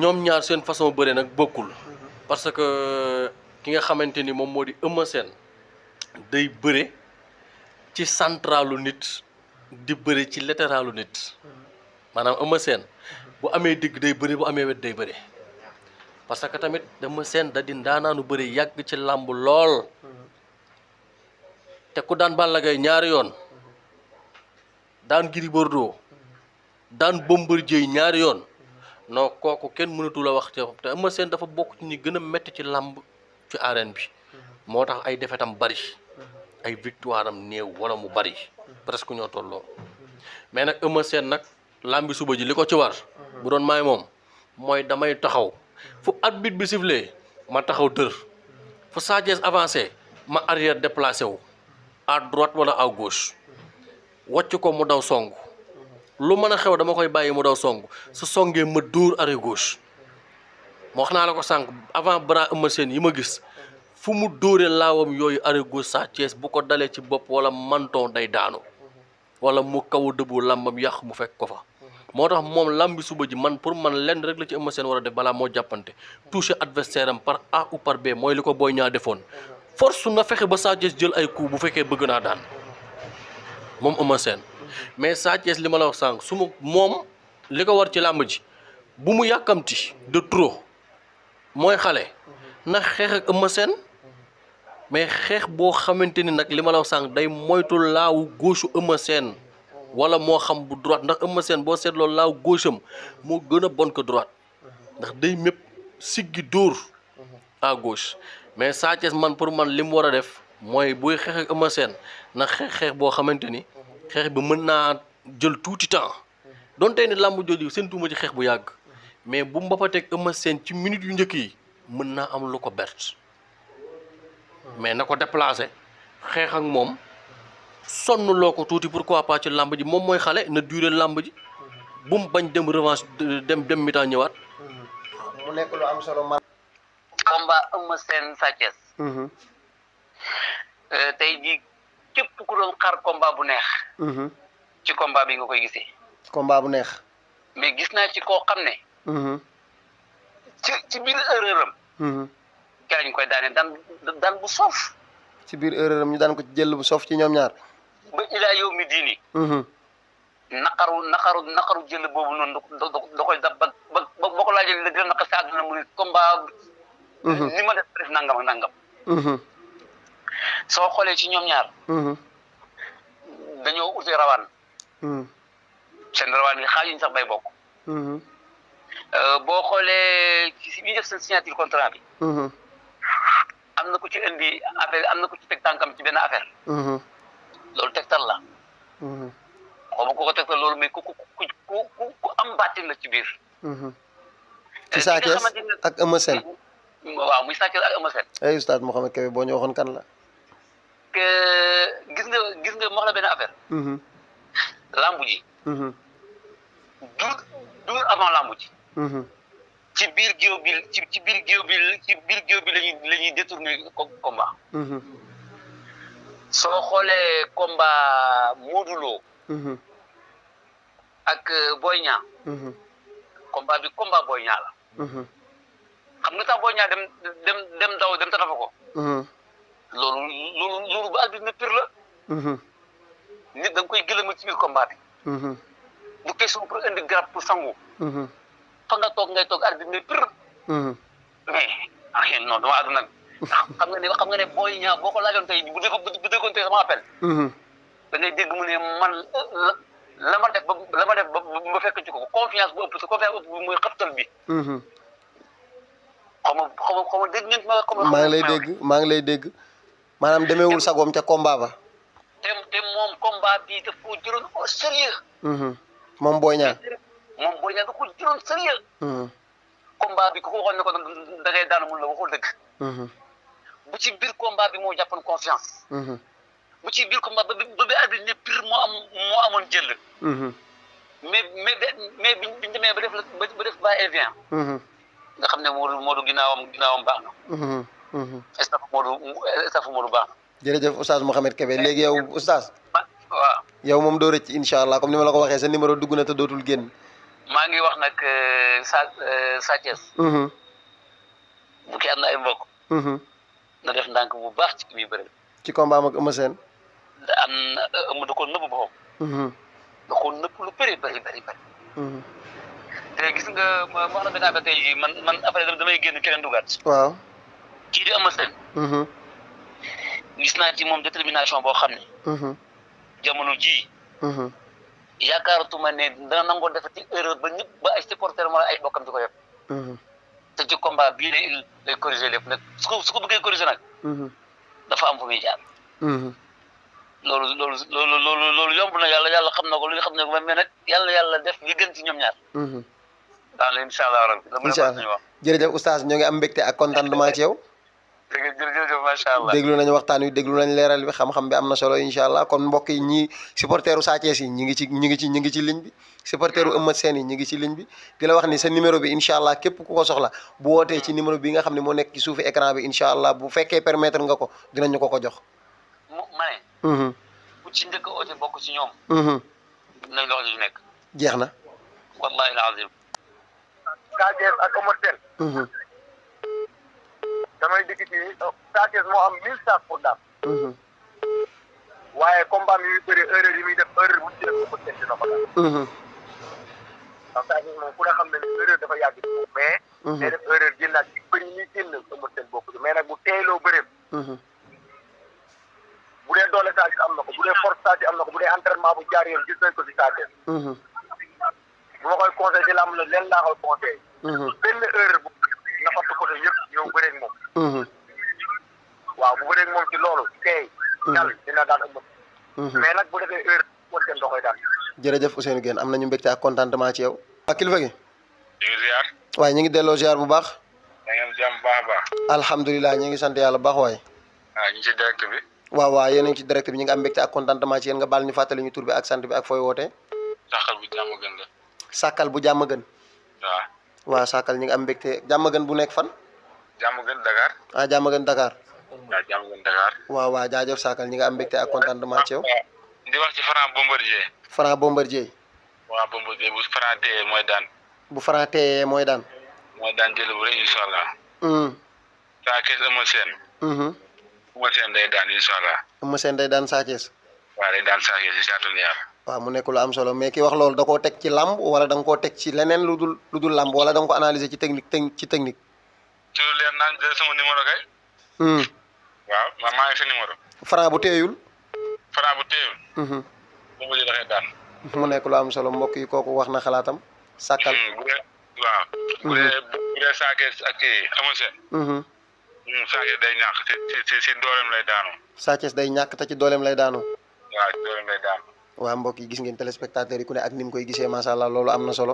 ñoom ñaar seen façon bëre nag bokkul parce que ki nga xamante ni moom moo di Eumeu Sène day bëre ci centralu nit di bëre ci latéralu nit maanaam Eumeu Sène bu amee digg day bëre bu amee wet day bëre parce que tamit Eumeu Sène da di ndaanaanu bëre yàgg ci làmb lool te ku daan Balla Gaye ñaari yoon daan Gris Bordeaux daan Bombardier ñaari yoon non kooku kenn mënatu la wax ci te Eumeu Sène dafa bokk ci ñi gën a métti ci làmb ci arène bi moo tax ay defetam bari ay victoire am néew wala mu bari presque ñoo tolloo mais nag Eumeu Sène nag làmbi suba ji li ko ci war bu doon maay moom mooy damay taxaw fu arbitre bi sifflé ma taxaw dër fu Sa Thiès avancé ma arrière déplacé wu à droite wala à gauche wàcc ko mu daw song lu mën a xew dama koy bàyyi mu daw song su songee ma dóor arrêt gauche moo wax naa la ko sànq avant bras Eumeu Sène yi ma gis fu mu dóoree laawam yooyu arrêt gauche Sa Thiès bu ko dalee ci bopp wala menton day daanu wala mu kaw dëbbu làmbam yàq mu fekk ko fa moo tax moom làmbi suba ji man pour man lenn rek la ci Eumeu Sène war a def balaa moo jàppante toucher adversaire am par A ou par B mooy li ko Boy Niang defoon force na fexe ba Sa Thiès jël ay coup bu fekkee bëgg naa daan moom Eumeu Sène mais Sa Thiès li ma la wax sànq su ma moom li ko war ci làmb ji bu mu yàkkamti de trop mooy xale na xeex ak Eumeu Sène mais xeex boo xamante ni nag li ma la wax sànq day moytu laawu gauche Eumeu Sène wala moo xam bu droite ndax Eumeu Sène boo seetloo laaw gauche am moo gën a bon que droite ndax day mépp siggi dóor à gauche mais Sa Thiès man pour man li mu war a def mooy buy xeex ak Eumeu Sène na xeex boo xamante ni xeex bi mën naa jël tuuti temps donte ni làmb jooju seen tuuma ci xeex bu yàgg mais bu mbapateeg Eumeu Sène ci minute yu njëkk yi mën naa am lu ko bert mais na ko déplacé xeex ak moom sonn loo ko tuuti pourquoi pas ci làmb ji moom mooy xale na duré làmb ji bu mu bañ dem revanche dem mi-temps ñëwaat. mu nekk lu am solo man. combat Eumeu Sène Sa Thiès. tey jii képp ku doon xaar combat bu neex. ci combat bi nga koy gisee. combat bu neex. mais gis naa ci koo xam ne. ci biir erreur am. ki lañ koy daane daan bu soof. ci biir erreur am ñu daan ko ci jël bu soof ci ñoom ñaar. ba ilaa yow mi diini. naqaru jël boobu noonu da koy dab ba boo ko laajee dina naqar sa àdduna mu ne combat. ni ma def nangam ak nangam. soo xoolee ci ñoom ñaar. dañoo ute rawaan. seen rawaan yi xaajuñ sax bay bokk. boo xoolee ci bi def seen signature contrat bi. am na ku ci indi affaire am na ku ci teg tànkam ci benn affaire. loolu tegtal la. xaw ma ku ko tegtal loolu mais ku am bàttin la ci biir. ci Sa Thiès ak Eumeu Sène. waaw muy Sa Thiès ak Eumeu Sène. ay Oustaz Mouhamed Kébé boo ñu waxoon kan la. gis nga wax la benn affaire. lambu ji. dur avant lambu ji. ci biir géew bi ci biir géew bi lañuy détourner combat. soo xoolee combat Modou Lo. ak Boy Niang. combat bi combat Boy Niang la. xam nga tax Boy Niang dem daw dem tatafa ko. loolu bu arbitre ne pire la. nit da nga koy gëlëma ci biir combat bi. du question pour indi garab pour sangu. fa nga toog ngay toog arbitre ne pire. mais non dama àdduna xam nga ne Boy Niang boo ko laajoon tey bu déggoon tey sama appel. da ngay dégg mu ne man la ma def ba fekk ci ko confiance bu ëpp bi mooy xëptal bi. xaw ma dégg ngeen ma. maa ngi lay dégg maanaam demeewul sagoom ca combat ba. te moom combat bi daf ko jëloon au sérieux. moom Boy Niang. da ko jëloon sérieux. combat bi ku ko waxoon ne ko da ngay daanu mun la waxul dëgg. bu ci biir combat bi moo jàppoon confiance. bu ci biir combat ba bi arbitre ne pire moo amoon jël. mais biñ demee ba def ba et vient. nga xam ne Modou ginnaawam baax na. Modou baax na. jërëjëf Oustaz Mouhamed Kébé léegi yow Oustaz. waaw yow moom doo rëcc incha allah comme ni ma la ko waxee sa numéro dugg na te dootul génn. maa ngi wax nag Sa Thiès. bu kii am na ay mbokk. na def ndànk bu baax ci biir bëri. ci combat am ak Eumeu Sène. am na ëmb da koo nëbb boppam. da koo nëbb lu bëri. te gis nga ma wax na benn affaire tey jii man après damay génn keneen dugaat. waaw. kii di Eumeu Sène. gis naa ci moom détermination boo xam ne. jamono jii. yaakaaratuma ne dana nangoo defati erreur ba ñëpp ba ay supporter wala ay bokkam di ko yëpp. te ci combat bii lay corriger lépp nag su ko bëggee corriger nag. dafa am fu muy jaar. loolu yomb na yàlla xam na ko lu xam ne mais nag yàlla def li gën ci ñoom ñaar. daal incha allah rabbi. incha allah jërëjëf oustaz ñoo ngi am mbégte ak contentement ci yow. jërëjëf macha allah déglu nañu waxtaan wi déglu nañ leeral bi xam-xam bi am na solo incha allah kon mbokk yi ñi supporteru Sa Thiès yi ñi ngi ci ligne bi supporteru Eumeu Sène yi ñi ngi ci ligne bi di la wax ni sa numéro bi incha allah képp ku ko soxla bu wootee ci numéro bi nga xam ne moo nekk ci suufi écran bi incha allah bu fekkee permettre nga ko dinañu ko jox. ma ne. ku ci njëkk a oote bokk ci ñoom. nañ la wax li nekk. jeex na. wallahi alazim. Sa Thiès ak Eumeu Sène. damay dikk ci Sa Thiès moo am 1000 sacs pour daal. waaye combat mi muy bëri erreur yi muy def erreur bu ci def Eumeu Sène dina ko daal. ndax Sa Thiès moom ku ne xam ne erreur dafa yàgg ci moom mais. day def erreur jëndaat ci bëri ñuy génn Eumeu Sène bokk mais nag bu teeloo bëreem. bu dee doole Sa Thiès am na ko bu dee force Sa Thiès am na ko bu dee entraînement bu jaar yoon gis nañ ko ci Sa Thiès. bu ma koy conseillé ci làmb la leen laa koy conseillé. benn erreur bu na fàttali côté yëpp ñëw bëreeg moom. waaw bu bëreeg moom ci loolu tey. yàlla dina daan ëmb. mais nag bu defee heure Eumeu Sène da koy daan. jërëjëf Ousseynou Guène am nañu mbégte ak contentement ci yow. ak kilifa gi. ñu ngi ziar. waaye ñu ngi delloo ziar bu baax. da ngeen jàmm bu baax a baax. alhamdulilah ñu ngi sant yàlla bu baax waay. ñu ngi ci direct bi. waaw yéen a ngi ci direct bi ñu ngi am mbégte ak contentement ci yéen nga baal ñu fàttali ñu tur bi ak sant bi ak fooy wootee. Sàkkal bu jàmm gën la. Sàkkal bu jàmm gën. waaw. waaw Sàkkal ñu ngi am mbégte jàmm gën bu nekk fan. jàmm gën Dakar. jàmm gën Dakar. waaw jàmm gën Dakar. waaw jaajëf Sàkkal ñu ngi am mbégte ak contentement ci yow. di wax ci Franc Bombardier. Franc Bombardier. waaw Bombardier bu Franc téye mooy daan. bu Franc téye mooy daan. mooy daan jël bu rëy incha allah. Sa Thiès Eumeu Sène. Eumeu Sène day daan incha allah. Eumeu Sène day daan Sa Thiès. waaw day daan Sa Thiès si saatu yàlla. waaw mu nekk lu am solo mais ki wax loolu da koo teg ci làmb wala da nga koo teg ci leneen lu dul làmb wala da nga ko analyser ci technique. ci lu leer naan jël sama numéro kay. waaw maa ngi sa numéro. Franc bu teeyul. Franc bu teeyul. Bombardier da koy daan. mu nekk lu am solo mbokk yi kooku wax na xalaatam. Sàkkal bu dee waaw. bu dee Sa Thiès ak kii Eumeu Sène. Sa Thiès day ñàkk ci dooleem lay daanu. Sa Thiès day ñàkk te ci dooleem lay daanu. waaw ci dooleem lay daanu. waa mbokk yi gis ngeen téléspectateurs yi ku ne ak ni mu koy gisee macha allah loolu am na solo.